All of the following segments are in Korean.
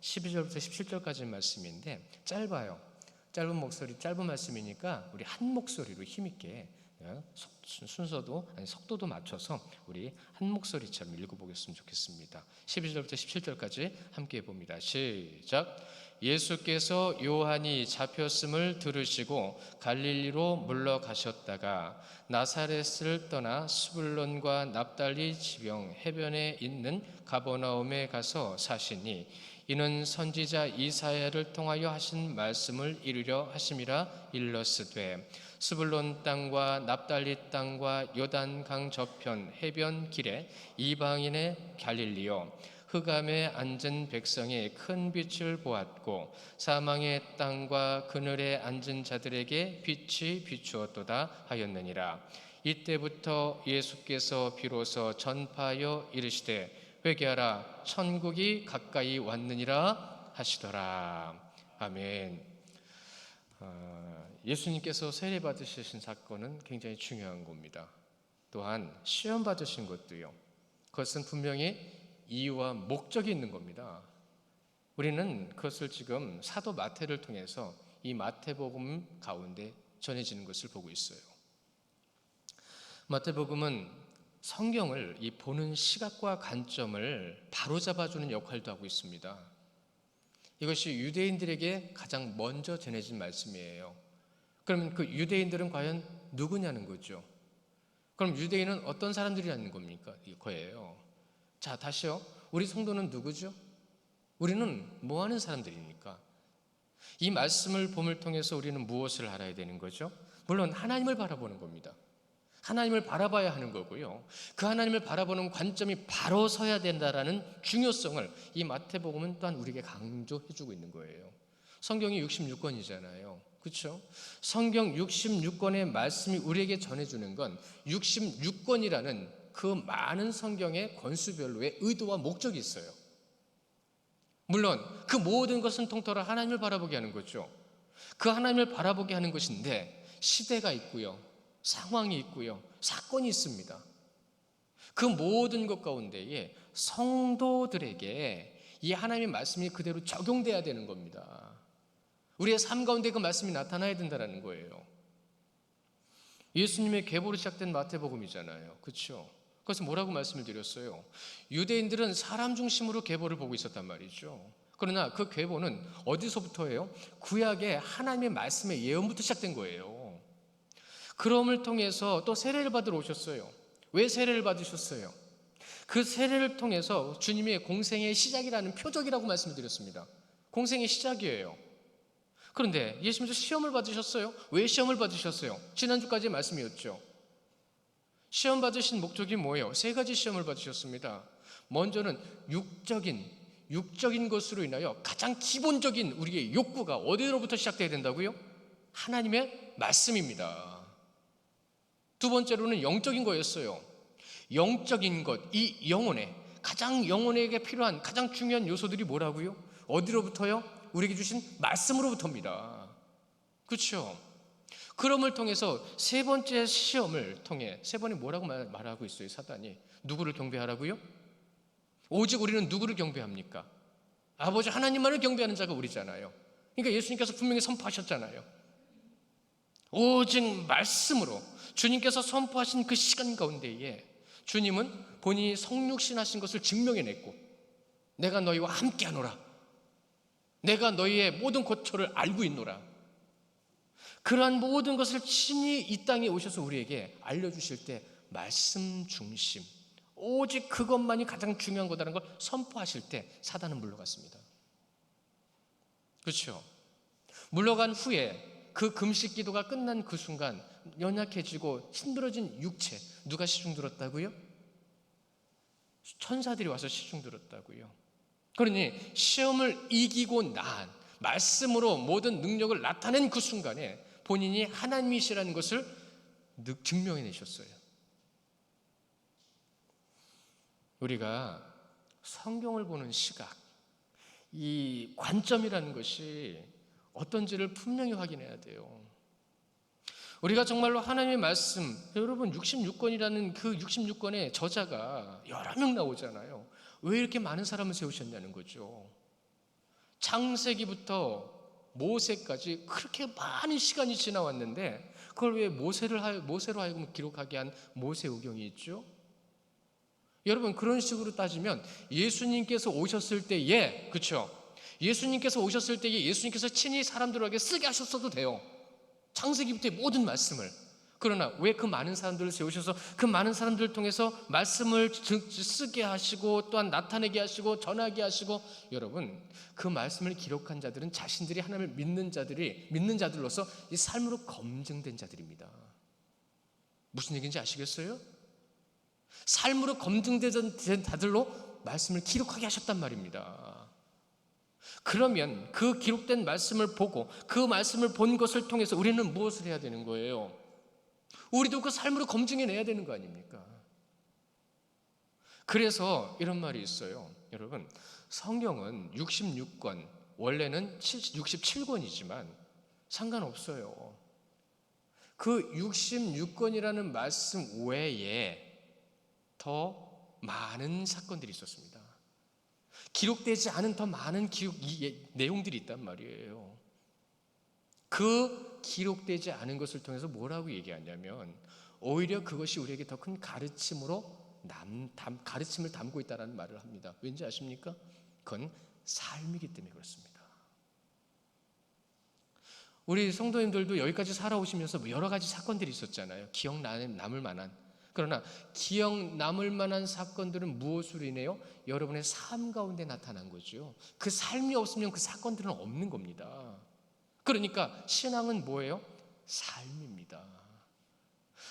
12절부터 17절까지 말씀인데 짧아요. 짧은 목소리, 짧은 말씀이니까 우리 한 목소리로 힘있게 순서도 속도도 맞춰서 우리 한 목소리처럼 읽어보겠으면 좋겠습니다. 12절부터 17절까지 함께 해봅니다. 시작. 예수께서 요한이 잡혔음을 들으시고 갈릴리로 물러가셨다가 나사렛을 떠나 스불론과 납달리 지경 해변에 있는 가버나움에 가서 사시니 이는 선지자 이사야를 통하여 하신 말씀을 이루려 하심이라 일러스되 스불론 땅과 납달리 땅과 요단강 저편 해변 길에 이방인의 갈릴리요 흑암에 앉은 백성이 큰 빛을 보았고 사망의 땅과 그늘에 앉은 자들에게 빛이 비추었도다 하였느니라. 이때부터 예수께서 비로소 전파하여 이르시되 회개하라 천국이 가까이 왔느니라 하시더라. 아멘. 예수님께서 세례 받으신 사건은 굉장히 중요한 겁니다. 또한 시험 받으신 것도요. 그것은 분명히 이유와 목적이 있는 겁니다. 우리는 그것을 지금 사도 마태를 통해서 이 마태복음 가운데 전해지는 것을 보고 있어요. 마태복음은 성경을 이 보는 시각과 관점을 바로잡아주는 역할도 하고 있습니다. 이것이 유대인들에게 가장 먼저 전해진 말씀이에요. 그러면 그 유대인들은 과연 누구냐는 거죠. 그럼 유대인은 어떤 사람들이라는 겁니까? 이거예요. 자, 다시요. 우리 성도는 누구죠? 우리는 뭐 하는 사람들입니까? 이 말씀을 봄을 통해서 우리는 무엇을 알아야 되는 거죠? 물론 하나님을 바라보는 겁니다. 하나님을 바라봐야 하는 거고요. 그 하나님을 바라보는 관점이 바로 서야 된다라는 중요성을 이 마태복음은 또한 우리에게 강조해주고 있는 거예요. 성경이 66권이잖아요. 그렇죠? 성경 66권의 말씀이 우리에게 전해주는 건 66권이라는 그 많은 성경의 권수별로의 의도와 목적이 있어요. 물론 그 모든 것은 통틀어 하나님을 바라보게 하는 거죠. 그 하나님을 바라보게 하는 것인데 시대가 있고요. 상황이 있고요. 사건이 있습니다. 그 모든 것 가운데에 성도들에게 이 하나님의 말씀이 그대로 적용돼야 되는 겁니다. 우리의 삶 가운데 그 말씀이 나타나야 된다는 거예요. 예수님의 계보로 시작된 마태복음이잖아요. 그렇죠? 그래서 뭐라고 말씀을 드렸어요? 유대인들은 사람 중심으로 계보를 보고 있었단 말이죠. 그러나 그 계보는 어디서부터예요? 구약의 하나님의 말씀의 예언부터 시작된 거예요. 그럼을 통해서 또 세례를 받으러 오셨어요. 왜 세례를 받으셨어요? 그 세례를 통해서 주님의 공생의 시작이라는 표적이라고 말씀을 드렸습니다. 공생의 시작이에요. 그런데 예수님께서 시험을 받으셨어요. 왜 시험을 받으셨어요? 지난주까지의 말씀이었죠. 시험 받으신 목적이 뭐예요? 세 가지 시험을 받으셨습니다. 먼저는 육적인 것으로 인하여 가장 기본적인 우리의 욕구가 어디로부터 시작돼야 된다고요? 하나님의 말씀입니다. 두 번째로는 영적인 거였어요. 영적인 것, 이 영혼에 가장 영혼에게 필요한 가장 중요한 요소들이 뭐라고요? 어디로부터요? 우리에게 주신 말씀으로부터입니다. 그렇죠? 그럼을 통해서 세 번째 시험을 통해 세 번이 뭐라고 말하고 있어요? 사단이 누구를 경배하라고요? 오직 우리는 누구를 경배합니까? 아버지 하나님만을 경배하는 자가 우리잖아요. 그러니까 예수님께서 분명히 선포하셨잖아요. 오직 말씀으로 주님께서 선포하신 그 시간 가운데에 주님은 본인이 성육신하신 것을 증명해냈고 내가 너희와 함께하노라. 내가 너희의 모든 고초를 알고 있노라. 그러한 모든 것을 친히 이 땅에 오셔서 우리에게 알려주실 때 말씀 중심, 오직 그것만이 가장 중요한 거다라는 걸 선포하실 때 사단은 물러갔습니다. 그렇죠? 물러간 후에 그 금식 기도가 끝난 그 순간 연약해지고 힘들어진 육체, 누가 시중 들었다고요? 천사들이 와서 시중 들었다고요. 그러니 시험을 이기고 난 말씀으로 모든 능력을 나타낸 그 순간에 본인이 하나님이시라는 것을 증명해내셨어요. 우리가 성경을 보는 시각, 이 관점이라는 것이 어떤지를 분명히 확인해야 돼요. 우리가 정말로 하나님의 말씀, 여러분 66권이라는 그 66권의 저자가 여러 명 나오잖아요. 왜 이렇게 많은 사람을 세우셨냐는 거죠. 창세기부터 모세까지 그렇게 많은 시간이 지나왔는데 그걸 왜 모세로 하여금 기록하게 한 모세오경이 있죠? 여러분, 그런 식으로 따지면 예수님께서 오셨을 때에, 그렇죠? 예수님께서 오셨을 때에 예수님께서 친히 사람들에게 쓰게 하셨어도 돼요. 창세기부터의 모든 말씀을. 그러나 왜 그 많은 사람들을 세우셔서 그 많은 사람들을 통해서 말씀을 쓰게 하시고 또한 나타내게 하시고 전하게 하시고, 여러분, 그 말씀을 기록한 자들은 자신들이 하나님을 믿는 자들로서 이 삶으로 검증된 자들입니다. 무슨 얘기인지 아시겠어요? 삶으로 검증된 자들로 말씀을 기록하게 하셨단 말입니다. 그러면 그 기록된 말씀을 보고 그 말씀을 본 것을 통해서 우리는 무엇을 해야 되는 거예요? 우리도 그 삶으로 검증해내야 되는 거 아닙니까? 그래서 이런 말이 있어요. 여러분, 성경은 66권, 원래는 67권이지만 상관없어요. 그 66권이라는 말씀 외에 더 많은 사건들이 있었습니다. 기록되지 않은 더 많은 내용들이 있단 말이에요. 그 기록되지 않은 것을 통해서 뭐라고 얘기하냐면 오히려 그것이 우리에게 더 큰 가르침을 담고 있다는 말을 합니다. 왠지 아십니까? 그건 삶이기 때문에 그렇습니다. 우리 성도님들도 여기까지 살아오시면서 여러 가지 사건들이 있었잖아요. 기억 남을 만한. 그러나 기억 남을 만한 사건들은 무엇으로 인해요? 여러분의 삶 가운데 나타난 거죠. 그 삶이 없으면 그 사건들은 없는 겁니다. 그러니까 신앙은 뭐예요? 삶입니다.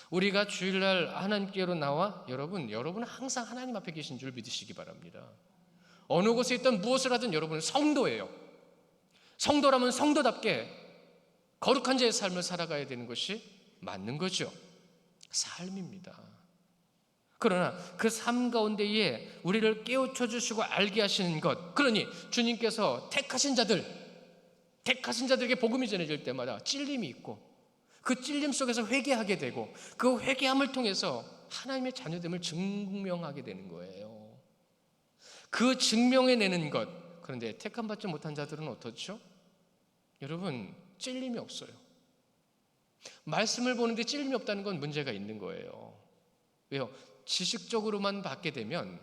우리가 주일날 하나님께로 나와 여러분은 항상 하나님 앞에 계신 줄 믿으시기 바랍니다. 어느 곳에 있든 무엇을 하든 여러분은 성도예요. 성도라면 성도답게 거룩한 자의 삶을 살아가야 되는 것이 맞는 거죠. 삶입니다. 그러나 그 삶 가운데에 우리를 깨우쳐 주시고 알게 하시는 것, 그러니 주님께서 택하신 자들에게 복음이 전해질 때마다 찔림이 있고 그 찔림 속에서 회개하게 되고 그 회개함을 통해서 하나님의 자녀됨을 증명하게 되는 거예요. 그 증명해내는 것. 그런데 택함받지 못한 자들은 어떻죠? 여러분, 찔림이 없어요. 말씀을 보는데 찔림이 없다는 건 문제가 있는 거예요. 왜요? 지식적으로만 받게 되면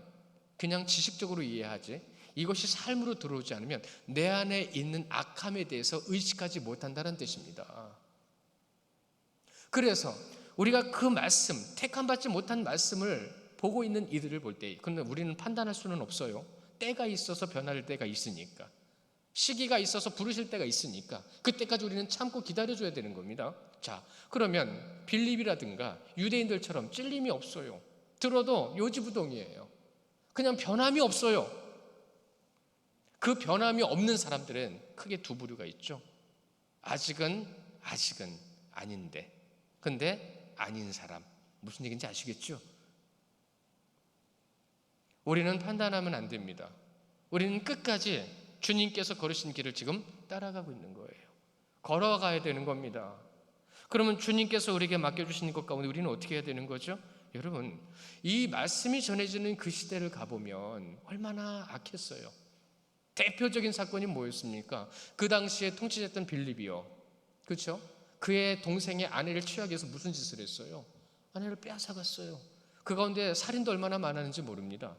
그냥 지식적으로 이해하지 이것이 삶으로 들어오지 않으면 내 안에 있는 악함에 대해서 의식하지 못한다는 뜻입니다. 그래서 우리가 그 말씀, 택함받지 못한 말씀을 보고 있는 이들을 볼 때, 그런데 우리는 판단할 수는 없어요. 때가 있어서 변할 때가 있으니까, 시기가 있어서 부르실 때가 있으니까 그때까지 우리는 참고 기다려줘야 되는 겁니다. 자, 그러면 빌립이라든가 유대인들처럼 찔림이 없어요. 들어도 요지부동이에요. 그냥 변함이 없어요. 그 변함이 없는 사람들은 크게 두 부류가 있죠. 아직은 아닌데, 근데 아닌 사람. 무슨 얘기인지 아시겠죠? 우리는 판단하면 안 됩니다. 우리는 끝까지 주님께서 걸으신 길을 지금 따라가고 있는 거예요. 걸어가야 되는 겁니다. 그러면 주님께서 우리에게 맡겨주신 것 가운데 우리는 어떻게 해야 되는 거죠? 여러분, 이 말씀이 전해지는 그 시대를 가보면 얼마나 악했어요. 대표적인 사건이 뭐였습니까? 그 당시에 통치했던 빌립이요. 그렇죠? 그의 동생의 아내를 취하기 위해서 무슨 짓을 했어요? 아내를 빼앗아갔어요. 그 가운데 살인도 얼마나 많았는지 모릅니다.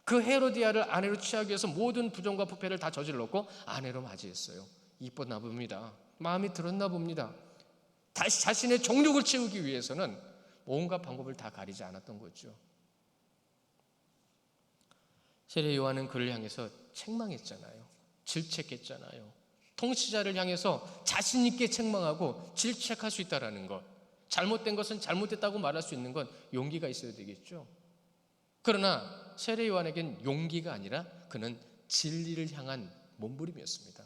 그 헤로디아를 아내로 취하기 위해서 모든 부정과 부패를 다 저질렀고 아내로 맞이했어요. 이뻤나 봅니다. 마음이 들었나 봅니다. 다시 자신의 정욕을 채우기 위해서는 온갖 방법을 다 가리지 않았던 거죠. 세례 요한은 그를 향해서 책망했잖아요. 질책했잖아요. 통치자를 향해서 자신 있게 책망하고 질책할 수 있다는 것, 잘못된 것은 잘못됐다고 말할 수 있는 건 용기가 있어야 되겠죠. 그러나 세례 요한에겐 용기가 아니라 그는 진리를 향한 몸부림이었습니다.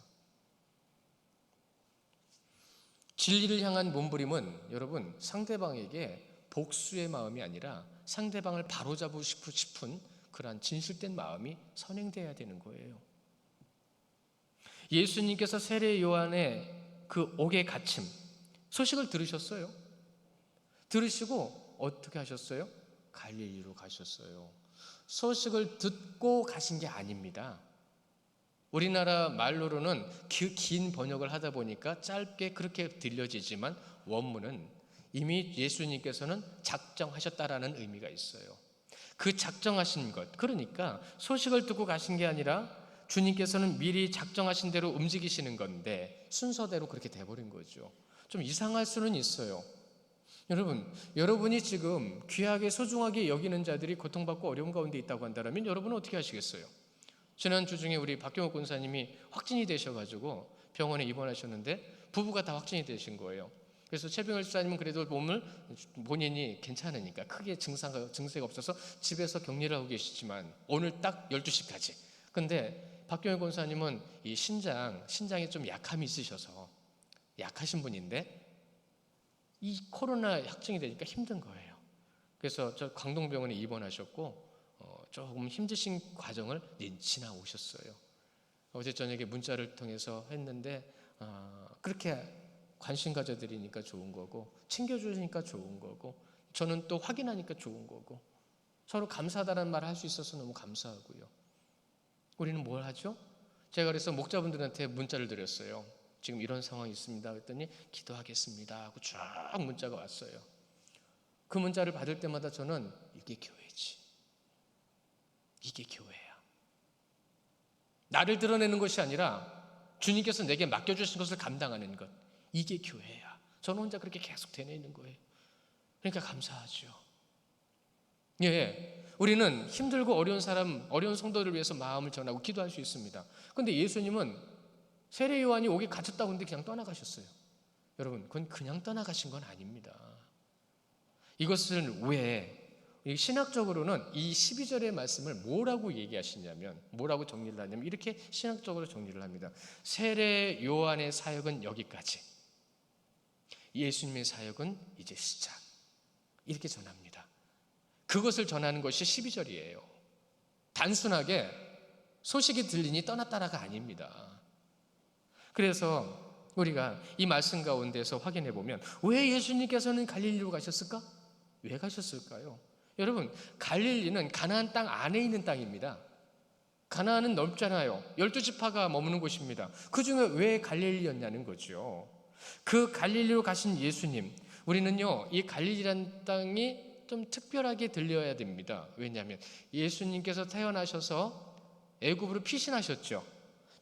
진리를 향한 몸부림은 여러분 상대방에게 복수의 마음이 아니라 상대방을 바로잡고 싶은 그러한 진실된 마음이 선행되어야 되는 거예요. 예수님께서 세례 요한의 그 옥의 갇힘 소식을 들으셨어요. 들으시고 어떻게 하셨어요? 갈릴리로 가셨어요. 소식을 듣고 가신 게 아닙니다. 우리나라 말로는 그 긴 번역을 하다 보니까 짧게 그렇게 들려지지만 원문은 이미 예수님께서는 작정하셨다라는 의미가 있어요. 그 작정하신 것, 그러니까 소식을 듣고 가신 게 아니라 주님께서는 미리 작정하신 대로 움직이시는 건데 순서대로 그렇게 돼버린 거죠. 좀 이상할 수는 있어요. 여러분이 지금 귀하게 소중하게 여기는 자들이 고통받고 어려움 가운데 있다고 한다면 여러분은 어떻게 하시겠어요? 지난주 중에 우리 박경옥 권사님이 확진이 되셔가지고 병원에 입원하셨는데 부부가 다 확진이 되신 거예요. 그래서 최병일 집사님은 그래도 몸을 본인이 괜찮으니까 크게 증세가 없어서 집에서 격리를 하고 계시지만 오늘 딱 12시까지. 근데 박경옥 권사님은 이 신장에 좀 약함이 있으셔서 약하신 분인데 이 코로나 확진이 되니까 힘든 거예요. 그래서 저 강동병원에 입원하셨고 조금 힘드신 과정을 지나오셨어요. 어제 저녁에 문자를 통해서 했는데 그렇게 관심 가져드리니까 좋은 거고 챙겨주시니까 좋은 거고 저는 또 확인하니까 좋은 거고 서로 감사하다는 말을 할 수 있어서 너무 감사하고요. 우리는 뭘 하죠? 제가 그래서 목자분들한테 문자를 드렸어요. 지금 이런 상황이 있습니다. 그랬더니 기도하겠습니다 하고 쭉 문자가 왔어요. 그 문자를 받을 때마다 저는 이게 교회지. 이게 교회야. 나를 드러내는 것이 아니라 주님께서 내게 맡겨주신 것을 감당하는 것. 이게 교회야. 저는 혼자 그렇게 계속 되뇌이는 거예요. 그러니까 감사하죠. 예, 우리는 힘들고 어려운 사람, 어려운 성도를 위해서 마음을 전하고 기도할 수 있습니다. 그런데 예수님은 세례 요한이 옥에 갇혔다고 했는데 그냥 떠나가셨어요. 여러분, 그건 그냥 떠나가신 건 아닙니다. 이것은 왜 신학적으로는 이 12절의 말씀을 뭐라고 얘기하시냐면 뭐라고 정리를 하냐면 이렇게 신학적으로 정리를 합니다. 세례 요한의 사역은 여기까지, 예수님의 사역은 이제 시작, 이렇게 전합니다. 그것을 전하는 것이 12절이에요. 단순하게 소식이 들리니 떠났다라가 아닙니다. 그래서 우리가 이 말씀 가운데서 확인해 보면 왜 예수님께서는 갈릴리로 가셨을까? 왜 가셨을까요? 여러분, 갈릴리는 가나안 땅 안에 있는 땅입니다. 가나안은 넓잖아요. 12지파가 머무는 곳입니다. 그 중에 왜 갈릴리였냐는 거죠. 그 갈릴리로 가신 예수님, 우리는요 이 갈릴리라는 땅이 좀 특별하게 들려야 됩니다. 왜냐하면 예수님께서 태어나셔서 애굽으로 피신하셨죠.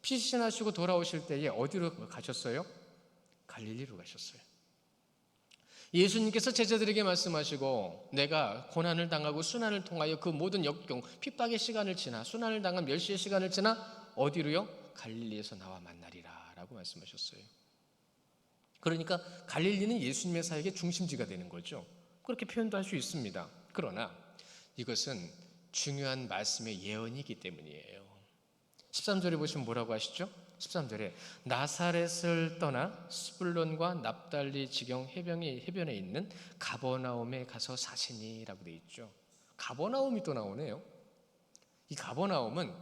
피신하시고 돌아오실 때에 어디로 가셨어요? 갈릴리로 가셨어요. 예수님께서 제자들에게 말씀하시고 내가 고난을 당하고 순환을 통하여 그 모든 역경, 핍박의 시간을 지나 순환을 당한 멸시의 시간을 지나 어디로요? 갈릴리에서 나와 만나리라 라고 말씀하셨어요. 그러니까 갈릴리는 예수님의 사역의 중심지가 되는 거죠. 그렇게 표현도 할 수 있습니다. 그러나 이것은 중요한 말씀의 예언이기 때문이에요. 13절에 보시면 뭐라고 하시죠? 13절에 나사렛을 떠나 스불론과 납달리 지경 해변에 있는 가버나움에 가서 사시니라고 되어 있죠. 가버나움이 또 나오네요. 이 가버나움은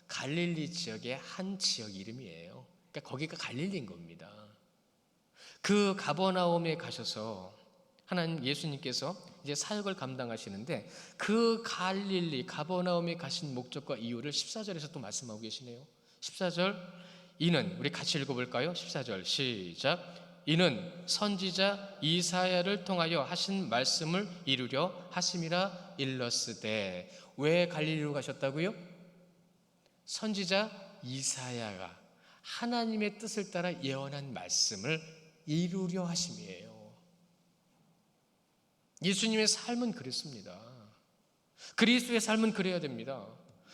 갈릴리 지역의 한 지역 이름이에요. 그러니까 거기가 갈릴리인 겁니다. 그 가버나움에 가셔서 하나님 예수님께서 이제 사역을 감당하시는데 그 갈릴리 가버나움에 가신 목적과 이유를 14절에서 또 말씀하고 계시네요. 14절, 이는 우리 같이 읽어볼까요? 14절 시작. 이는 선지자 이사야를 통하여 하신 말씀을 이루려 하심이라 일렀으되. 왜 갈릴리로 가셨다고요? 선지자 이사야가 하나님의 뜻을 따라 예언한 말씀을 이루려 하심이에요. 예수님의 삶은 그랬습니다. 그리스도의 삶은 그래야 됩니다.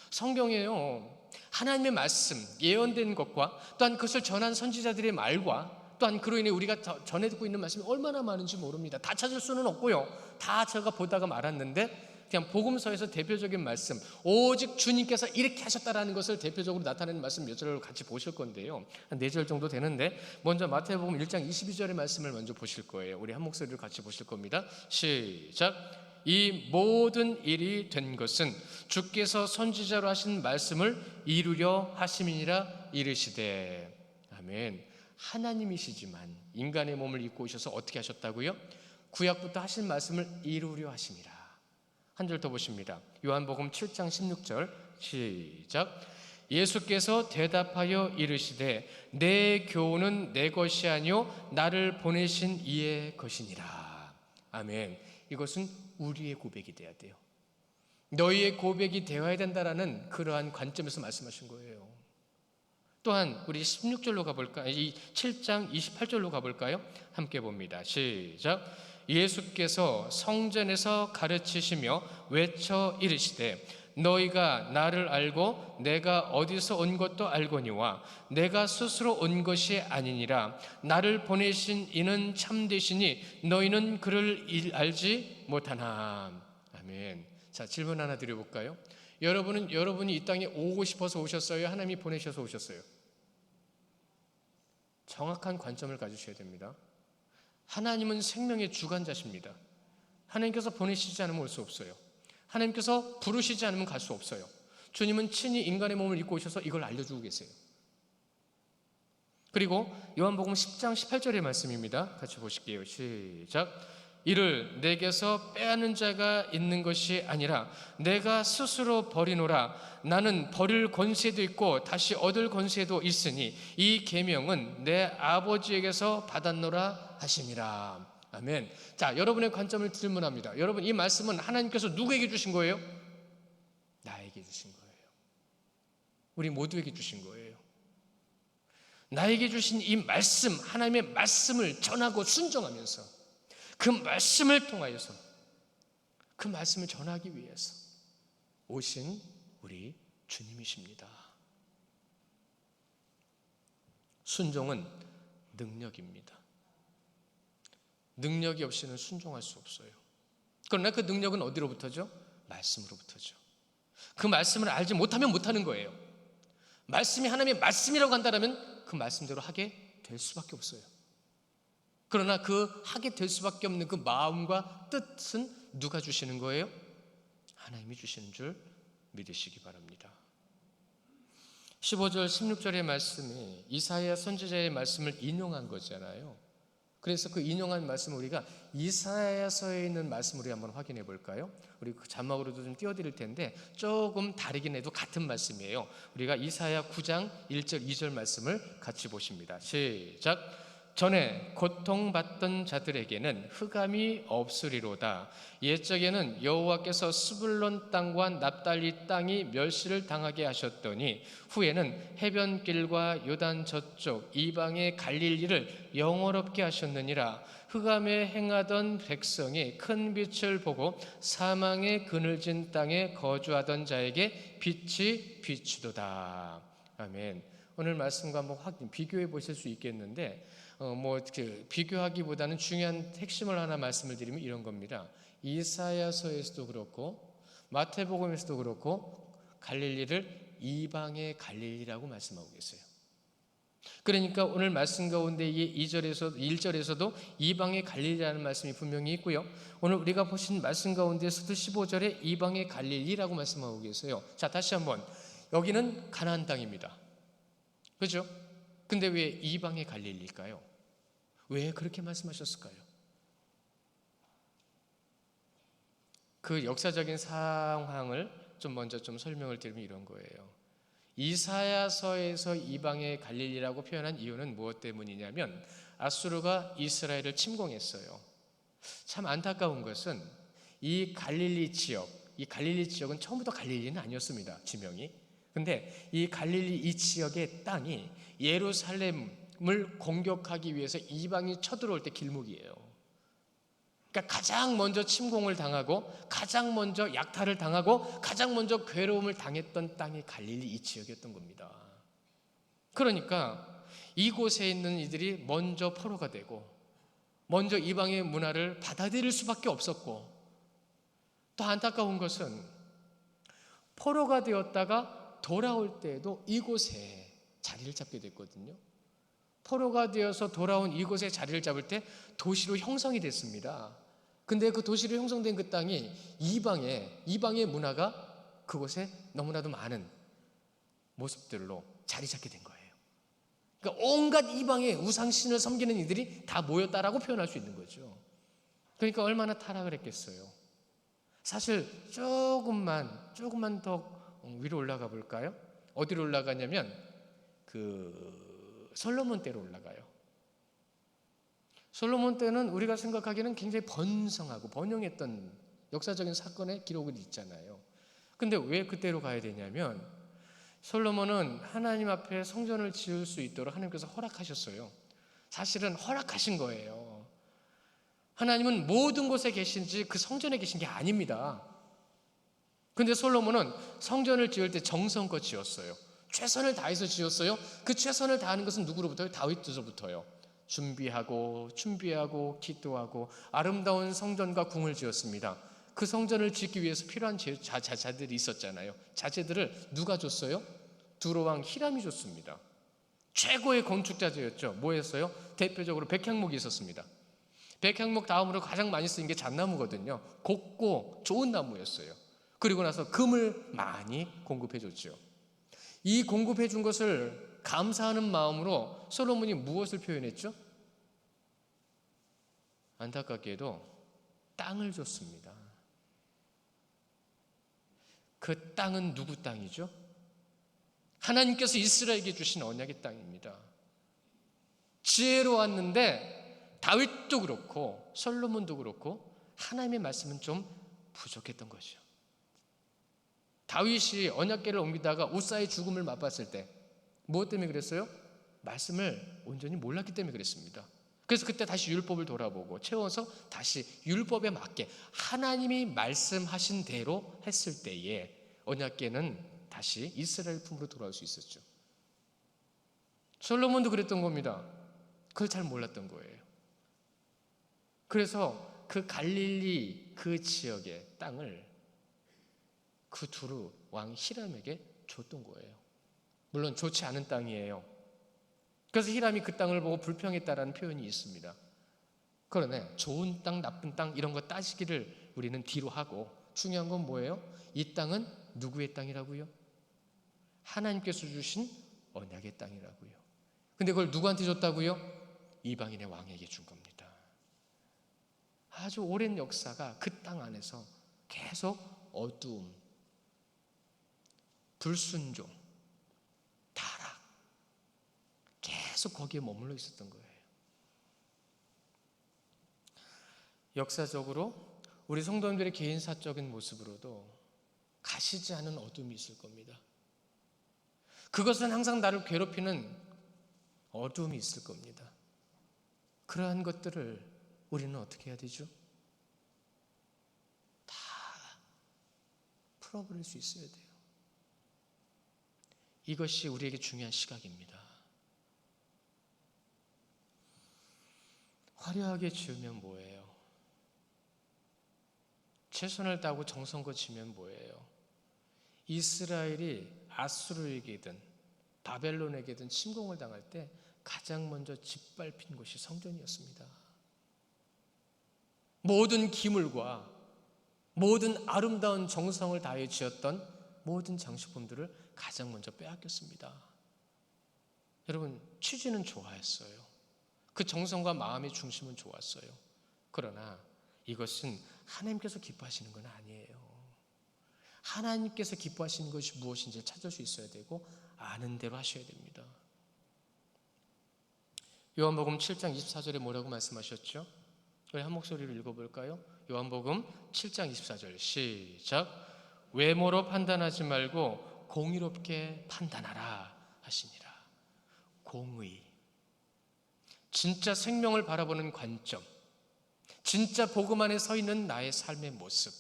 성경에요 하나님의 말씀, 예언된 것과 또한 그것을 전한 선지자들의 말과 또한 그로 인해 우리가 전해 듣고 있는 말씀이 얼마나 많은지 모릅니다. 다 찾을 수는 없고요. 다 제가 보다가 말았는데 그냥 복음서에서 대표적인 말씀, 오직 주님께서 이렇게 하셨다라는 것을 대표적으로 나타내는 말씀 몇 절을 같이 보실 건데요. 한 4절 정도 되는데 먼저 마태복음 1장 22절의 말씀을 먼저 보실 거예요. 우리 한 목소리로 같이 보실 겁니다. 시작. 이 모든 일이 된 것은 주께서 선지자로 하신 말씀을 이루려 하심이니라 이르시되. 아멘. 하나님이시지만 인간의 몸을 입고 오셔서 어떻게 하셨다고요? 구약부터 하신 말씀을 이루려 하심이라. 한 절 더 보십니다. 요한복음 7장 16절 시작. 예수께서 대답하여 이르시되 내 교훈은 내 것이 아니요 나를 보내신 이의 것이니라. 아멘. 이것은 우리의 고백이 돼야 돼요. 너희의 고백이 되어야 된다라는 그러한 관점에서 말씀하신 거예요. 또한 우리 16절로 가볼까요? 이 7장 28절로 가볼까요? 함께 봅니다. 시작. 예수께서 성전에서 가르치시며 외쳐 이르시되 너희가 나를 알고 내가 어디서 온 것도 알거니와 내가 스스로 온 것이 아니니라. 나를 보내신 이는 참되시니 너희는 그를 알지 못하나. 아멘. 자, 질문 하나 드려볼까요? 여러분이 이 땅에 오고 싶어서 오셨어요? 하나님이 보내셔서 오셨어요? 정확한 관점을 가지셔야 됩니다. 하나님은 생명의 주관자십니다. 하나님께서 보내시지 않으면 올 수 없어요. 하나님께서 부르시지 않으면 갈 수 없어요. 주님은 친히 인간의 몸을 입고 오셔서 이걸 알려주고 계세요. 그리고 요한복음 10장 18절의 말씀입니다. 같이 보실게요. 시작. 이를 내게서 빼앗는 자가 있는 것이 아니라 내가 스스로 버리노라. 나는 버릴 권세도 있고 다시 얻을 권세도 있으니 이 계명은 내 아버지에게서 받았노라 하심이라. 아멘. 자, 여러분의 관점을 질문합니다. 여러분, 이 말씀은 하나님께서 누구에게 주신 거예요? 나에게 주신 거예요. 우리 모두에게 주신 거예요. 나에게 주신 이 말씀, 하나님의 말씀을 전하고 순종하면서 그 말씀을 통하여서 그 말씀을 전하기 위해서 오신 우리 주님이십니다. 순종은 능력입니다. 능력이 없이는 순종할 수 없어요. 그러나 그 능력은 어디로부터죠? 말씀으로부터죠. 그 말씀을 알지 못하면 못하는 거예요. 말씀이 하나님의 말씀이라고 한다면 그 말씀대로 하게 될 수밖에 없어요. 그러나 그 하게 될 수밖에 없는 그 마음과 뜻은 누가 주시는 거예요? 하나님이 주시는 줄 믿으시기 바랍니다. 15절 16절의 말씀이 이사야 선지자의 말씀을 인용한 거잖아요. 그래서 그 인용한 말씀을 우리가 이사야서에 있는 말씀을 우리 한번 확인해 볼까요? 우리 그 자막으로도 좀 띄워드릴 텐데 조금 다르긴 해도 같은 말씀이에요. 우리가 이사야 9장 1절 2절 말씀을 같이 보십니다. 시작. 전에 고통받던 자들에게는 흑암이 없으리로다. 옛적에는 여호와께서 스불론 땅과 납달리 땅이 멸시를 당하게 하셨더니 후에는 해변길과 요단 저쪽 이방의 갈릴리를 영화롭게 하셨느니라. 흑암에 행하던 백성이 큰 빛을 보고 사망의 그늘진 땅에 거주하던 자에게 빛이 비추도다. 아멘. 오늘 말씀과 한번 비교해 보실 수 있겠는데 비교하기보다는 중요한 핵심을 하나 말씀을 드리면 이런 겁니다. 이사야서에서도 그렇고 마태복음에서도 그렇고 갈릴리를 이방의 갈릴리라고 말씀하고 계세요. 그러니까 오늘 말씀 가운데 1절에서도 이방의 갈릴리라는 말씀이 분명히 있고요. 오늘 우리가 보신 말씀 가운데서도 15절에 이방의 갈릴리라고 말씀하고 계세요. 자, 다시 한번 여기는 가나안 땅입니다. 그렇죠? 근데 왜 이방의 갈릴리일까요? 왜 그렇게 말씀하셨을까요? 그 역사적인 상황을 먼저 설명을 드리면 이런 거예요. 이사야서에서 이방의 갈릴리라고 표현한 이유는 무엇 때문이냐면 아수르가 이스라엘을 침공했어요. 참 안타까운 것은 이 갈릴리 지역은 처음부터 갈릴리는 아니었습니다. 지명이. 근데 이 갈릴리 이 지역의 땅이 예루살렘을 공격하기 위해서 이방이 쳐들어올 때 길목이에요. 그러니까 가장 먼저 침공을 당하고 가장 먼저 약탈을 당하고 가장 먼저 괴로움을 당했던 땅이 갈릴리 이 지역이었던 겁니다. 그러니까 이곳에 있는 이들이 먼저 포로가 되고 먼저 이방의 문화를 받아들일 수밖에 없었고, 또 안타까운 것은 포로가 되었다가 돌아올 때에도 이곳에 자리를 잡게 됐거든요. 포로가 되어서 돌아온 이곳에 자리를 잡을 때 도시로 형성이 됐습니다. 근데 그 도시로 형성된 그 땅이 이방의 문화가 그곳에 너무나도 많은 모습들로 자리 잡게 된 거예요. 그러니까 온갖 이방의 우상신을 섬기는 이들이 다 모였다라고 표현할 수 있는 거죠. 그러니까 얼마나 타락을 했겠어요. 사실 조금만 더 위로 올라가 볼까요? 어디로 올라가냐면 솔로몬 때로 올라가요. 솔로몬 때는 우리가 생각하기에는 굉장히 번성하고 번영했던 역사적인 사건의 기록은 있잖아요. 근데 왜 그때로 가야 되냐면 솔로몬은 하나님 앞에 성전을 지을 수 있도록 하나님께서 허락하셨어요. 사실은 허락하신 거예요. 하나님은 모든 곳에 계신지 그 성전에 계신 게 아닙니다. 근데 솔로몬은 성전을 지을 때 정성껏 지었어요. 최선을 다해서 지었어요. 그 최선을 다하는 것은 누구로부터요? 다윗으로부터요. 준비하고 기도하고 아름다운 성전과 궁을 지었습니다. 그 성전을 짓기 위해서 필요한 자재들이 있었잖아요. 자재들을 누가 줬어요? 두로왕 히람이 줬습니다. 최고의 건축자재였죠. 뭐였어요? 대표적으로 백향목이 있었습니다. 백향목 다음으로 가장 많이 쓰인 게 잣나무거든요. 곱고 좋은 나무였어요. 그리고 나서 금을 많이 공급해 줬죠. 이 공급해 준 것을 감사하는 마음으로 솔로몬이 무엇을 표현했죠? 안타깝게도 땅을 줬습니다. 그 땅은 누구 땅이죠? 하나님께서 이스라엘에게 주신 언약의 땅입니다. 지혜로 왔는데 다윗도 그렇고 솔로몬도 그렇고 하나님의 말씀은 좀 부족했던 거죠. 다윗이 언약궤를 옮기다가 우사의 죽음을 맛봤을 때 무엇 때문에 그랬어요? 말씀을 온전히 몰랐기 때문에 그랬습니다. 그래서 그때 다시 율법을 돌아보고 채워서 다시 율법에 맞게 하나님이 말씀하신 대로 했을 때에 언약궤는 다시 이스라엘 품으로 돌아올 수 있었죠. 솔로몬도 그랬던 겁니다. 그걸 잘 몰랐던 거예요. 그래서 그 갈릴리 그 지역의 땅을 그 두루 왕 히람에게 줬던 거예요. 물론 좋지 않은 땅이에요. 그래서 히람이 그 땅을 보고 불평했다라는 표현이 있습니다. 그러네, 좋은 땅, 나쁜 땅 이런 거 따지기를 우리는 뒤로 하고 중요한 건 뭐예요? 이 땅은 누구의 땅이라고요? 하나님께서 주신 언약의 땅이라고요. 근데 그걸 누구한테 줬다고요? 이방인의 왕에게 준 겁니다. 아주 오랜 역사가 그 땅 안에서 계속 어두움, 불순종, 타락 계속 거기에 머물러 있었던 거예요. 역사적으로 우리 성도님들의 개인사적인 모습으로도 가시지 않은 어둠이 있을 겁니다. 그것은 항상 나를 괴롭히는 어둠이 있을 겁니다. 그러한 것들을 우리는 어떻게 해야 되죠? 다 풀어버릴 수 있어야 돼요. 이것이 우리에게 중요한 시각입니다. 화려하게 지으면 뭐예요? 최선을 다하고 정성껏 지으면 뭐예요? 이스라엘이 아수르에게든 바벨론에게든 침공을 당할 때 가장 먼저 짓밟힌 곳이 성전이었습니다. 모든 기물과 모든 아름다운 정성을 다해 지었던 모든 장식품들을 가장 먼저 빼앗겼습니다. 여러분, 취지는 좋아했어요. 그 정성과 마음의 중심은 좋았어요. 그러나 이것은 하나님께서 기뻐하시는 건 아니에요. 하나님께서 기뻐하시는 것이 무엇인지 찾을 수 있어야 되고 아는 대로 하셔야 됩니다. 요한복음 7장 24절에 뭐라고 말씀하셨죠? 우리 한 목소리로 읽어볼까요? 요한복음 7장 24절 시작. 외모로 판단하지 말고 공의롭게 판단하라 하시니라. 공의, 진짜 생명을 바라보는 관점, 진짜 복음 안에 서 있는 나의 삶의 모습,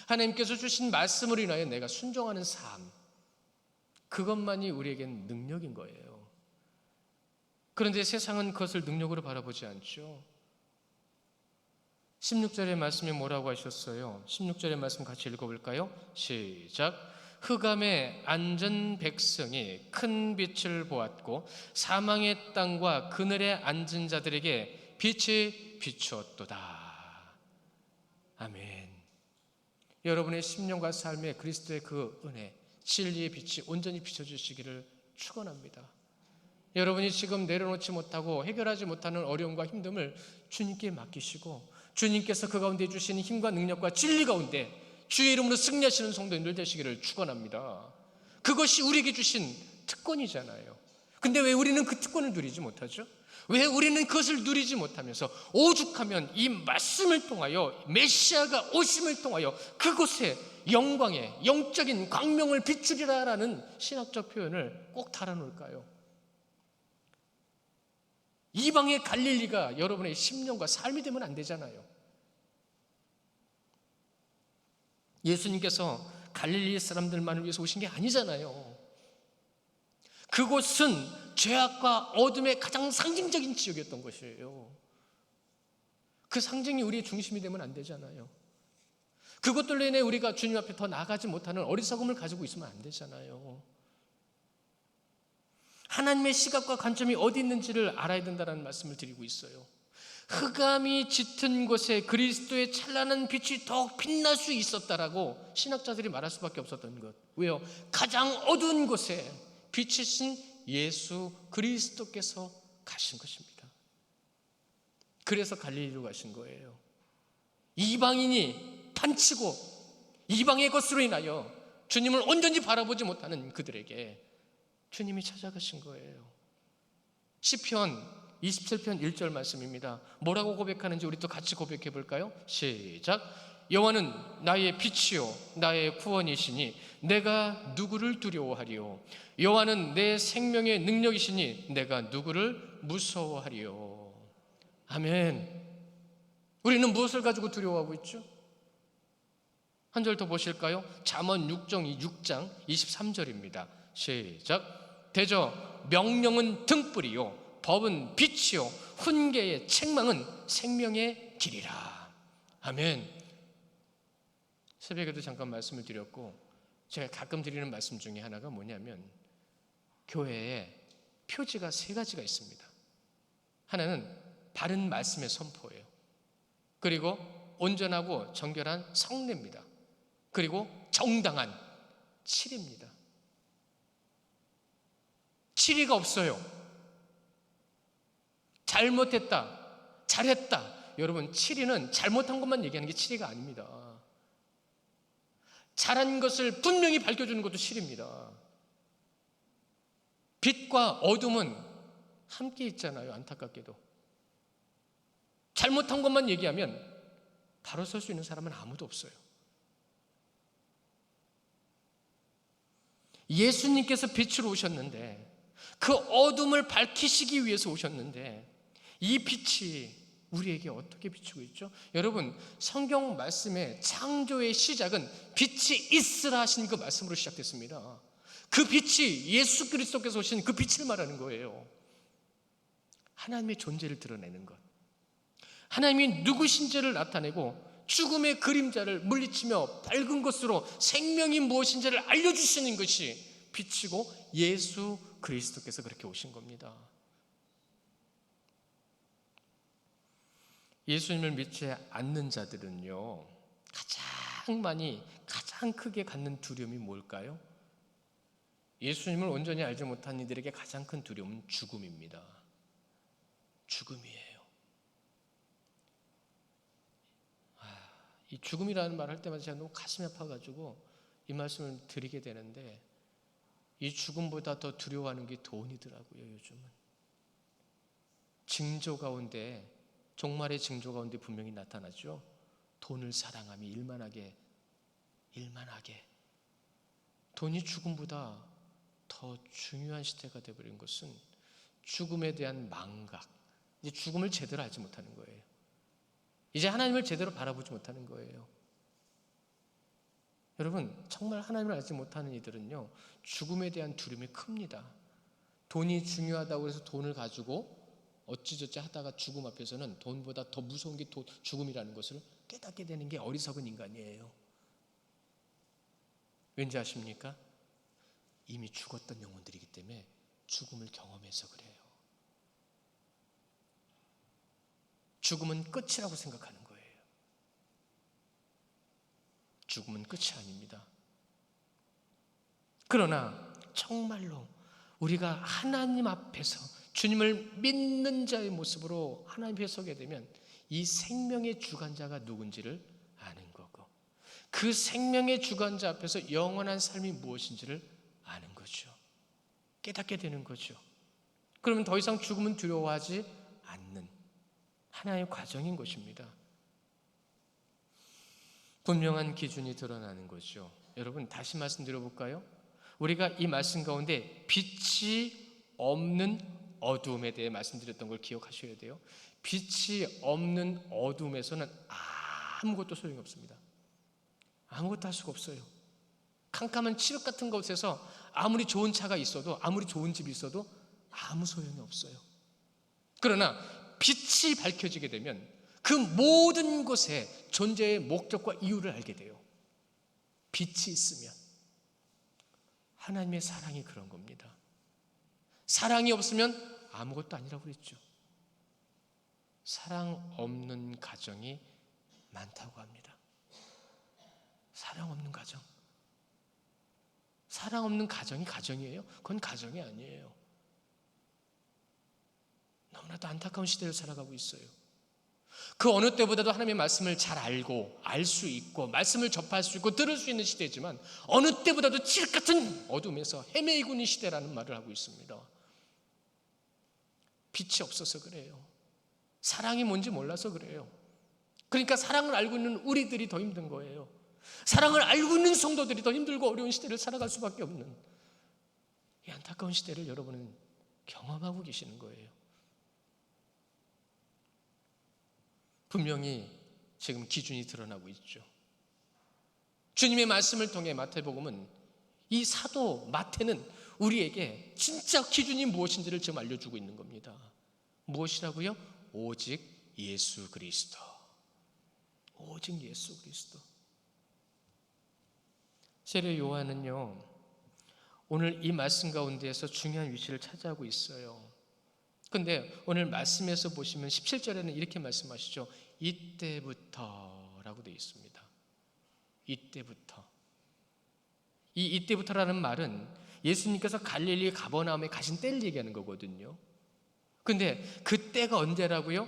하나님께서 주신 말씀을 인하여 내가 순종하는 삶, 그것만이 우리에겐 능력인 거예요. 그런데 세상은 그것을 능력으로 바라보지 않죠. 16절의 말씀이 뭐라고 하셨어요? 16절의 말씀 같이 읽어볼까요? 시작. 흑암에 앉은 백성이 큰 빛을 보았고 사망의 땅과 그늘에 앉은 자들에게 빛이 비추었도다. 아멘. 여러분의 심령과 삶에 그리스도의 그 은혜, 진리의 빛이 온전히 비춰주시기를 축원합니다. 여러분이 지금 내려놓지 못하고 해결하지 못하는 어려움과 힘듦을 주님께 맡기시고 주님께서 그 가운데 주시는 힘과 능력과 진리 가운데 주의 이름으로 승리하시는 성도님들 되시기를 축원합니다. 그것이 우리에게 주신 특권이잖아요. 근데 왜 우리는 그 특권을 누리지 못하죠? 왜 우리는 그것을 누리지 못하면서 오죽하면 이 말씀을 통하여 메시아가 오심을 통하여 그곳에 영광의 영적인 광명을 비추리라라는 신학적 표현을 꼭 달아놓을까요? 이방의 갈릴리가 여러분의 심령과 삶이 되면 안 되잖아요. 예수님께서 갈릴리 사람들만을 위해서 오신 게 아니잖아요. 그곳은 죄악과 어둠의 가장 상징적인 지역이었던 것이에요. 그 상징이 우리의 중심이 되면 안 되잖아요. 그것들로 인해 우리가 주님 앞에 더 나아가지 못하는 어리석음을 가지고 있으면 안 되잖아요. 하나님의 시각과 관점이 어디 있는지를 알아야 된다는 말씀을 드리고 있어요. 흑암이 짙은 곳에 그리스도의 찬란한 빛이 더욱 빛날 수 있었다라고 신학자들이 말할 수밖에 없었던 것. 왜요? 가장 어두운 곳에 빛이신 예수 그리스도께서 가신 것입니다. 그래서 갈릴리로 가신 거예요. 이방인이 판치고 이방의 것으로 인하여 주님을 온전히 바라보지 못하는 그들에게 주님이 찾아가신 거예요. 시편 27편 1절 말씀입니다. 뭐라고 고백하는지 우리 또 같이 고백해 볼까요? 시작. 여호와는 나의 빛이요 나의 구원이시니 내가 누구를 두려워하리요. 여호와는 내 생명의 능력이시니 내가 누구를 무서워하리요. 아멘. 우리는 무엇을 가지고 두려워하고 있죠? 한 절 더 보실까요? 잠언 6장 23절입니다. 시작. 대저 명령은 등불이요 법은 빛이요 훈계의 책망은 생명의 길이라. 아멘. 새벽에도 잠깐 말씀을 드렸고 제가 가끔 드리는 말씀 중에 하나가 뭐냐면 교회에 표지가 3가지가 있습니다. 하나는 바른 말씀의 선포예요. 그리고 온전하고 정결한 성례입니다. 그리고 정당한 치리입니다. 치리가 없어요. 잘못했다, 잘했다. 여러분, 치리는 잘못한 것만 얘기하는 게 치리가 아닙니다. 잘한 것을 분명히 밝혀주는 것도 치리입니다. 빛과 어둠은 함께 있잖아요. 안타깝게도. 잘못한 것만 얘기하면 바로 설 수 있는 사람은 아무도 없어요. 예수님께서 빛으로 오셨는데 그 어둠을 밝히시기 위해서 오셨는데 이 빛이 우리에게 어떻게 비추고 있죠? 여러분, 성경 말씀의 창조의 시작은 빛이 있으라 하신 그 말씀으로 시작됐습니다. 그 빛이 예수 그리스도께서 오신 그 빛을 말하는 거예요. 하나님의 존재를 드러내는 것, 하나님이 누구신지를 나타내고 죽음의 그림자를 물리치며 밝은 것으로 생명이 무엇인지를 알려주시는 것이 빛이고 예수 그리스도께서 그렇게 오신 겁니다. 예수님을 믿지 않는 자들은요, 가장 크게 갖는 두려움이 뭘까요? 예수님을 온전히 알지 못한 이들에게 가장 큰 두려움은 죽음입니다. 죽음이에요. 이 죽음이라는 말을 할 때마다 제가 너무 가슴이 아파가지고 이 말씀을 드리게 되는데 이 죽음보다 더 두려워하는 게 돈이더라고요. 요즘은 징조 가운데, 종말의 징조 가운데 분명히 나타나죠. 돈을 사랑함이 일만하게. 돈이 죽음보다 더 중요한 시대가 되어버린 것은 죽음에 대한 망각, 이제 죽음을 제대로 알지 못하는 거예요. 이제 하나님을 제대로 바라보지 못하는 거예요. 여러분, 정말 하나님을 알지 못하는 이들은요, 죽음에 대한 두려움이 큽니다. 돈이 중요하다고 해서 돈을 가지고 어찌저찌 하다가 죽음 앞에서는 돈보다 더 무서운 게 죽음이라는 것을 깨닫게 되는 게 어리석은 인간이에요. 왠지 아십니까? 이미 죽었던 영혼들이기 때문에 죽음을 경험해서 그래요. 죽음은 끝이라고 생각하는 거예요. 죽음은 끝이 아닙니다. 그러나 정말로 우리가 하나님 앞에서 주님을 믿는 자의 모습으로 하나님 앞에 서게 되면 이 생명의 주관자가 누군지를 아는 거고, 그 생명의 주관자 앞에서 영원한 삶이 무엇인지를 아는 깨닫게 되는 거죠. 그러면 더 이상 죽음은 두려워하지 않는 하나의 과정인 것입니다. 분명한 기준이 드러나는 거죠. 여러분, 다시 말씀드려볼까요? 우리가 이 말씀 가운데 빛이 없는 어두움에 대해 말씀드렸던 걸 기억하셔야 돼요. 빛이 없는 어두움에서는 아무것도 소용이 없습니다. 아무것도 할 수가 없어요. 캄캄한 칠흑 같은 곳에서 아무리 좋은 차가 있어도, 아무리 좋은 집이 있어도 아무 소용이 없어요. 그러나 빛이 밝혀지게 되면 그 모든 곳에 존재의 목적과 이유를 알게 돼요. 빛이 있으면. 하나님의 사랑이 그런 겁니다. 사랑이 없으면 아무것도 아니라고 그랬죠. 사랑 없는 가정이 많다고 합니다. 사랑 없는 가정. 사랑 없는 가정이 가정이에요? 그건 가정이 아니에요. 너무나도 안타까운 시대를 살아가고 있어요. 그 어느 때보다도 하나님의 말씀을 잘 알고 알 수 있고 말씀을 접할 수 있고 들을 수 있는 시대지만 어느 때보다도 칠흑 같은 어둠에서 헤매이고 있는 시대라는 말을 하고 있습니다. 빛이 없어서 그래요. 사랑이 뭔지 몰라서 그래요. 그러니까 사랑을 알고 있는 우리들이 더 힘든 거예요. 사랑을 알고 있는 성도들이 더 힘들고 어려운 시대를 살아갈 수밖에 없는 이 안타까운 시대를 여러분은 경험하고 계시는 거예요. 분명히 지금 기준이 드러나고 있죠. 주님의 말씀을 통해 마태복음은 이 사도 마태는 우리에게 진짜 기준이 무엇인지를 지금 알려주고 있는 겁니다. 무엇이라고요? 오직 예수 그리스도. 오직 예수 그리스도. 세례 요한은요, 오늘 이 말씀 가운데에서 중요한 위치를 차지하고 있어요. 근데 오늘 말씀에서 보시면 17절에는 이렇게 말씀하시죠. 이때부터라고 되어 있습니다. 이때부터. 이 이때부터라는 말은 예수님께서 갈릴리 가버나움에 가신 때를 얘기하는 거거든요. 근데 그 때가 언제라고요?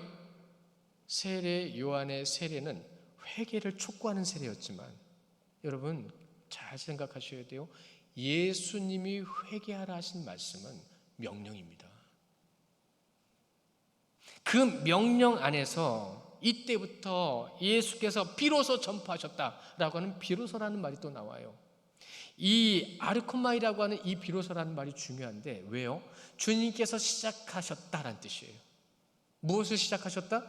세례 요한의 세례는 회개를 촉구하는 세례였지만 여러분 잘 생각하셔야 돼요. 예수님이 회개하라 하신 말씀은 명령입니다. 그 명령 안에서 이때부터 예수께서 비로소 전파하셨다라고 하는 비로소라는 말이 또 나와요. 이 아르코마이라고 하는 이 비로소라는 말이 중요한데 왜요? 주님께서 시작하셨다라는 뜻이에요. 무엇을 시작하셨다?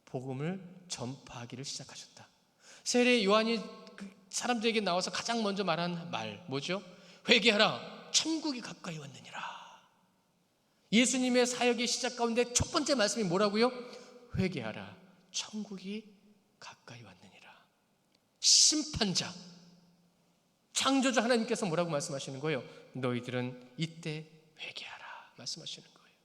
복음을 전파하기를 시작하셨다. 세례 요한이 사람들에게 나와서 가장 먼저 말한 말 뭐죠? 회개하라, 천국이 가까이 왔느니라. 예수님의 사역의 시작 가운데 첫 번째 말씀이 뭐라고요? 회개하라, 천국이 가까이 왔느니라. 심판자, 창조주 하나님께서 뭐라고 말씀하시는 거예요? 너희들은 이때 회개하라 말씀하시는 거예요.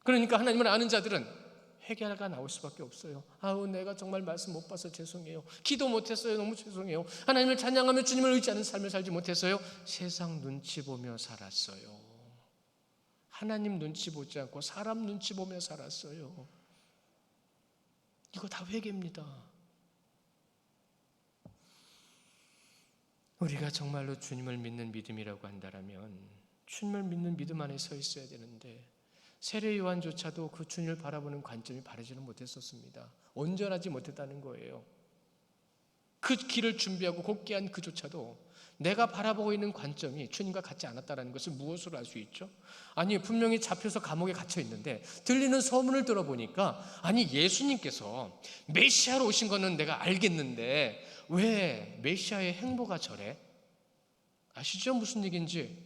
그러니까 하나님을 아는 자들은 회개가 나올 수밖에 없어요. 아우 내가 정말 말씀 못 봐서 죄송해요. 기도 못했어요. 너무 죄송해요. 하나님을 찬양하며 주님을 의지하는 삶을 살지 못했어요. 세상 눈치 보며 살았어요. 하나님 눈치 보지 않고 사람 눈치 보며 살았어요. 이거 다 회개입니다. 우리가 정말로 주님을 믿는 믿음이라고 한다면 주님을 믿는 믿음 안에 서 있어야 되는데 세례 요한조차도 그 주님을 바라보는 관점이 바르지는 못했었습니다. 온전하지 못했다는 거예요. 그 길을 준비하고 곧게 한 그조차도 내가 바라보고 있는 관점이 주님과 같지 않았다는 것을 무엇으로 알 수 있죠? 아니 분명히 잡혀서 감옥에 갇혀 있는데 들리는 소문을 들어보니까 아니 예수님께서 메시아로 오신 거는 내가 알겠는데 왜 메시아의 행보가 저래? 아시죠? 무슨 얘기인지.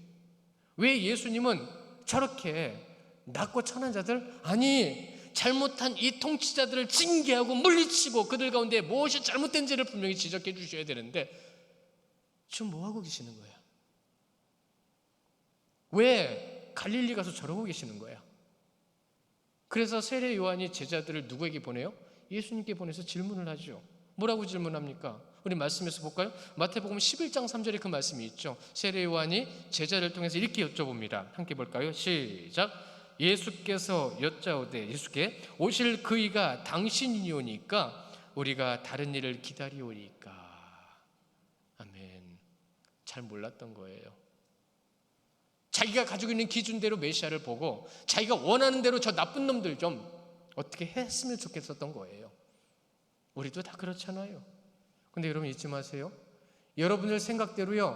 왜 예수님은 저렇게 낮고 천한 자들, 아니 잘못한 이 통치자들을 징계하고 물리치고 그들 가운데 무엇이 잘못된지를 분명히 지적해 주셔야 되는데 지금 뭐하고 계시는 거야? 왜 갈릴리 가서 저러고 계시는 거야? 그래서 세례 요한이 제자들을 누구에게 보내요? 예수님께 보내서 질문을 하죠. 뭐라고 질문합니까? 우리 말씀에서 볼까요? 마태복음 11장 3절에 그 말씀이 있죠. 세례 요한이 제자를 통해서 이렇게 여쭤봅니다. 함께 볼까요? 시작. 예수께서 여짜오되 예수께 오실 그이가 당신이오니까 우리가 다른 일을 기다리오리까. 아멘. 잘 몰랐던 거예요. 자기가 가지고 있는 기준대로 메시아를 보고 자기가 원하는 대로 저 나쁜 놈들 좀 어떻게 했으면 좋겠었던 거예요. 우리도 다 그렇잖아요. 근데 여러분 잊지 마세요. 여러분들 생각대로요,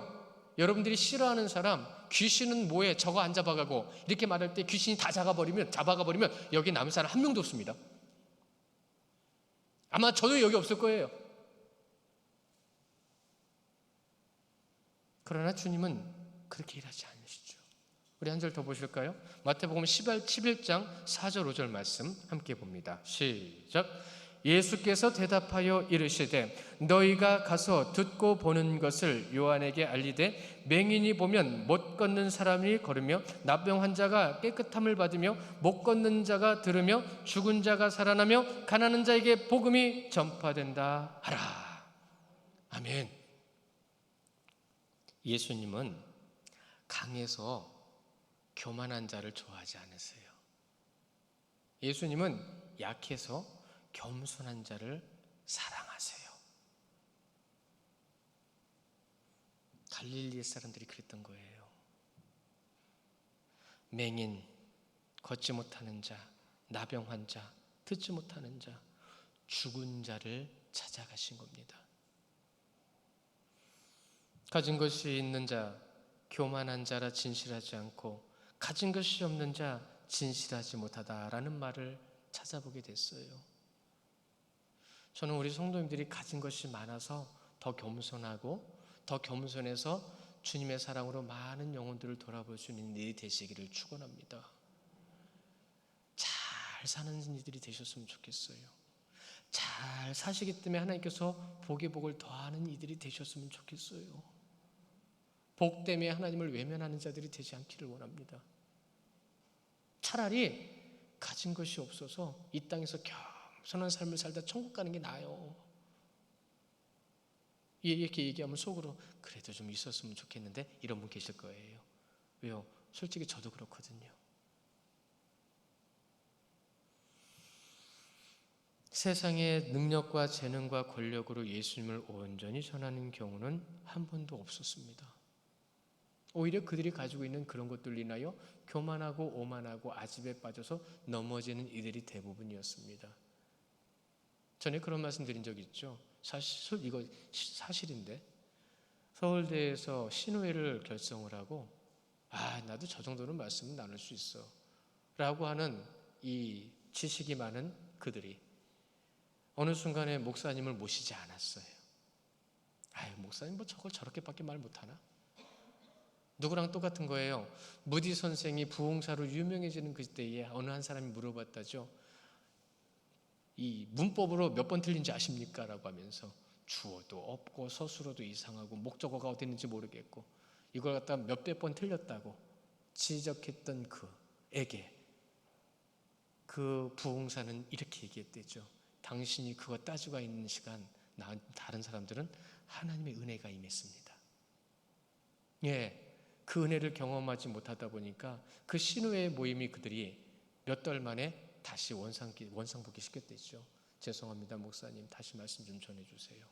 여러분들이 싫어하는 사람, 귀신은 뭐해? 저거 안 잡아가고, 이렇게 말할 때 귀신이 다 잡아가버리면 여기 남은 사람 한 명도 없습니다. 아마 저도 여기 없을 거예요. 그러나 주님은 그렇게 일하지 않으시죠. 우리 한 절 더 보실까요? 마태복음 11장 4절 5절 말씀 함께 봅니다. 시작. 예수께서 대답하여 이르시되 너희가 가서 듣고 보는 것을 요한에게 알리되 맹인이 보면 못 걷는 사람이 걸으며 나병 환자가 깨끗함을 받으며 못 걷는 자가 들으며 죽은 자가 살아나며 가난한 자에게 복음이 전파된다 하라. 아멘. 예수님은 강해서 교만한 자를 좋아하지 않으세요. 예수님은 약해서 겸손한 자를 사랑하세요. 갈릴리 사람들이 그랬던 거예요. 맹인, 걷지 못하는 자, 나병 환자, 듣지 못하는 자, 죽은 자를 찾아가신 겁니다. 가진 것이 있는 자, 교만한 자라 진실하지 않고 가진 것이 없는 자, 진실하지 못하다라는 말을 찾아보게 됐어요. 저는 우리 성도님들이 가진 것이 많아서 더 겸손하고 더 겸손해서 주님의 사랑으로 많은 영혼들을 돌아볼 수 있는 일이 되시기를 축원합니다. 잘 사는 이들이 되셨으면 좋겠어요. 잘 사시기 때문에 하나님께서 복에 복을 더하는 이들이 되셨으면 좋겠어요. 복 때문에 하나님을 외면하는 자들이 되지 않기를 원합니다. 차라리 가진 것이 없어서 이 땅에서 겸손한 삶을 살다 천국 가는 게 나아요. 이렇게 얘기하면 속으로 그래도 좀 있었으면 좋겠는데 이런 분 계실 거예요. 왜요? 솔직히 저도 그렇거든요. 세상의 능력과 재능과 권력으로 예수님을 온전히 전하는 경우는 한 번도 없었습니다. 오히려 그들이 가지고 있는 그런 것들로 인하여 교만하고 오만하고 아집에 빠져서 넘어지는 이들이 대부분이었습니다. 전에 그런 말씀 드린 적 있죠. 사실 이거 사실인데 서울대에서 신우회를 결성을 하고 나도 저 정도는 말씀은 나눌 수 있어 라고 하는 이 지식이 많은 그들이 어느 순간에 목사님을 모시지 않았어요. 목사님 뭐 저걸 저렇게밖에 말 못하나? 누구랑 똑같은 거예요. 무디 선생이 부흥사로 유명해지는 그때에 어느 한 사람이 물어봤다죠. 이 문법으로 몇 번 틀린지 아십니까? 라고 하면서 주어도 없고 서술어도 이상하고 목적어가 어디 있는지 모르겠고 이걸 갖다 몇백 번 틀렸다고 지적했던 그에게 그 부흥사는 이렇게 얘기했대죠. 당신이 그거 따지고 있는 시간 다른 사람들은 하나님의 은혜가 임했습니다. 그 은혜를 경험하지 못하다 보니까 그 신우의 모임이 그들이 몇 달 만에 다시 원상복귀 시켰댔죠. 죄송합니다 목사님 다시 말씀 좀 전해주세요.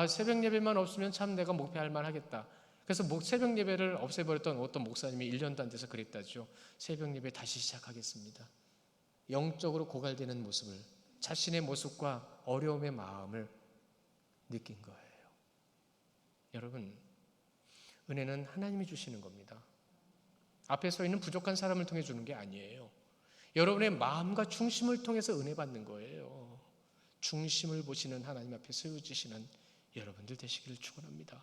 새벽 예배만 없으면 참 내가 목회할 만하겠다. 그래서 새벽 예배를 없애버렸던 어떤 목사님이 1년도 안 돼서 그랬다죠. 새벽 예배 다시 시작하겠습니다. 영적으로 고갈되는 모습을 자신의 모습과 어려움의 마음을 느낀 거예요. 여러분 은혜는 하나님이 주시는 겁니다. 앞에 서 있는 부족한 사람을 통해 주는 게 아니에요. 여러분의 마음과 중심을 통해서 은혜 받는 거예요. 중심을 보시는 하나님 앞에 세워지시는 여러분들 되시기를 축원합니다.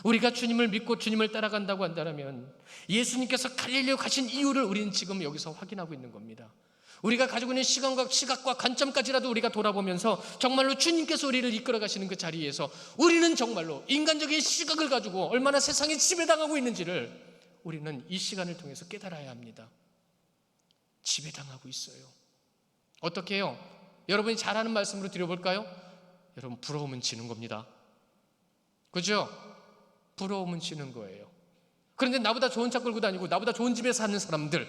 우리가 주님을 믿고 주님을 따라간다고 한다면 예수님께서 갈릴리로 가신 이유를 우리는 지금 여기서 확인하고 있는 겁니다. 우리가 가지고 있는 시각과 관점까지라도 우리가 돌아보면서 정말로 주님께서 우리를 이끌어 가시는 그 자리에서 우리는 정말로 인간적인 시각을 가지고 얼마나 세상에 지배당하고 있는지를 우리는 이 시간을 통해서 깨달아야 합니다. 지배당하고 있어요. 어떻게 해요? 여러분이 잘하는 말씀으로 드려볼까요? 여러분 부러우면 지는 겁니다. 그죠? 부러우면 지는 거예요. 그런데 나보다 좋은 차 끌고 다니고 나보다 좋은 집에 사는 사람들,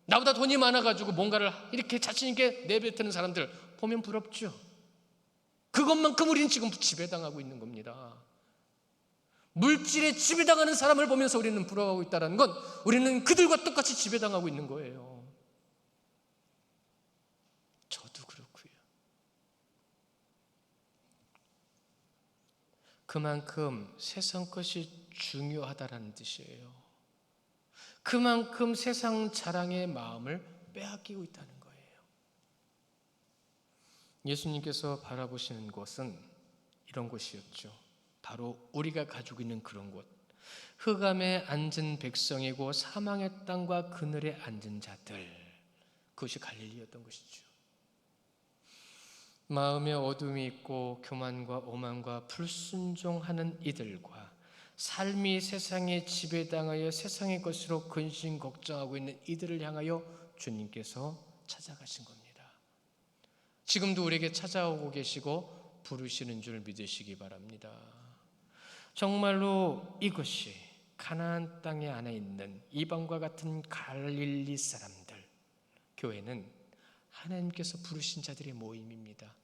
나보다 돈이 많아가지고 뭔가를 이렇게 자신 있게 내뱉는 사람들 보면 부럽죠. 그것만큼 우리는 지금 지배당하고 있는 겁니다. 물질에 지배당하는 사람을 보면서 우리는 부러워하고 있다는 건 우리는 그들과 똑같이 지배당하고 있는 거예요. 저도 그렇고요. 그만큼 세상 것이 중요하다는 뜻이에요. 그만큼 세상 자랑의 마음을 빼앗기고 있다는 거예요. 예수님께서 바라보시는 곳은 이런 곳이었죠. 바로 우리가 가지고 있는 그런 곳. 흑암에 앉은 백성이고 사망의 땅과 그늘에 앉은 자들. 그것이 갈릴리였던 것이죠. 마음에 어둠이 있고 교만과 오만과 불순종하는 이들과 삶이 세상에 지배당하여 세상의 것으로 근심 걱정하고 있는 이들을 향하여 주님께서 찾아가신 겁니다. 지금도 우리에게 찾아오고 계시고 부르시는 줄 믿으시기 바랍니다. 정말로 이것이 가나안 땅에 안에 있는 이방과 같은 갈릴리 사람들, 교회는 하나님께서 부르신 자들의 모임입니다.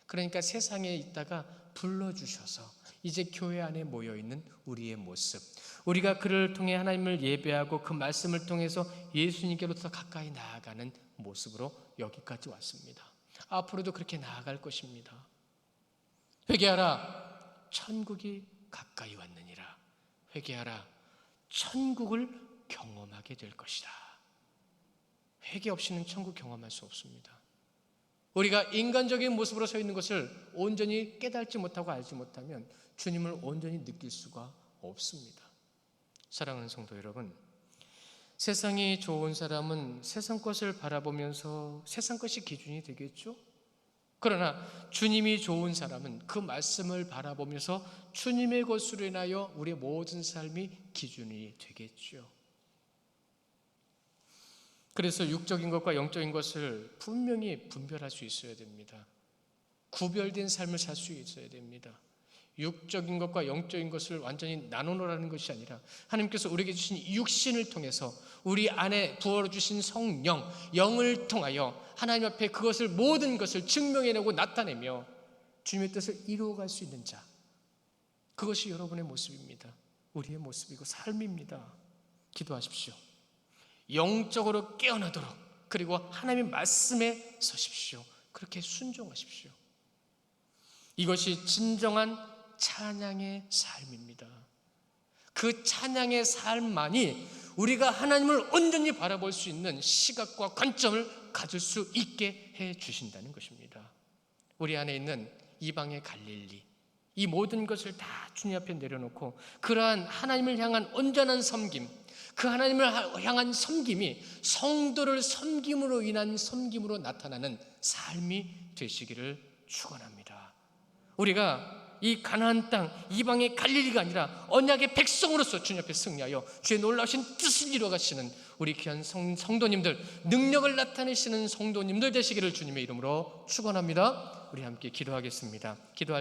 그러니까 세상에 있다가 불러주셔서 이제 교회 안에 모여있는 우리의 모습, 우리가 그를 통해 하나님을 예배하고 그 말씀을 통해서 예수님께로부터 가까이 나아가는 모습으로 여기까지 왔습니다. 앞으로도 그렇게 나아갈 것입니다. 회개하라, 천국이 가까이 왔느니라. 회개하라, 천국을 경험하게 될 것이다. 회개 없이는 천국 경험할 수 없습니다. 우리가 인간적인 모습으로 서 있는 것을 온전히 깨닫지 못하고 알지 못하면 주님을 온전히 느낄 수가 없습니다. 사랑하는 성도 여러분, 세상이 좋은 사람은 세상 것을 바라보면서 세상 것이 기준이 되겠죠? 그러나 주님이 좋은 사람은 그 말씀을 바라보면서 주님의 것으로 인하여 우리의 모든 삶이 기준이 되겠죠. 그래서 육적인 것과 영적인 것을 분명히 분별할 수 있어야 됩니다. 구별된 삶을 살 수 있어야 됩니다. 육적인 것과 영적인 것을 완전히 나누라는 것이 아니라 하나님께서 우리에게 주신 육신을 통해서 우리 안에 부어주신 성령, 영을 통하여 하나님 앞에 그것을 모든 것을 증명해내고 나타내며 주님의 뜻을 이루어갈 수 있는 자, 그것이 여러분의 모습입니다. 우리의 모습이고 삶입니다. 기도하십시오. 영적으로 깨어나도록, 그리고 하나님의 말씀에 서십시오. 그렇게 순종하십시오. 이것이 진정한 찬양의 삶입니다. 그 찬양의 삶만이 우리가 하나님을 온전히 바라볼 수 있는 시각과 관점을 가질 수 있게 해 주신다는 것입니다. 우리 안에 있는 이방의 갈릴리, 이 모든 것을 다 주님 앞에 내려놓고 그러한 하나님을 향한 온전한 섬김, 그 하나님을 향한 섬김이 성도를 섬김으로 인한 섬김으로 나타나는 삶이 되시기를 축원합니다. 우리가 이 가나안 땅 이방의 갈릴리가 아니라 언약의 백성으로서 주님 앞에 승리하여 주의 놀라우신 뜻을 이루어가시는 우리 귀한 성도님들, 능력을 나타내시는 성도님들 되시기를 주님의 이름으로 축원합니다. 우리 함께 기도하겠습니다. 기도할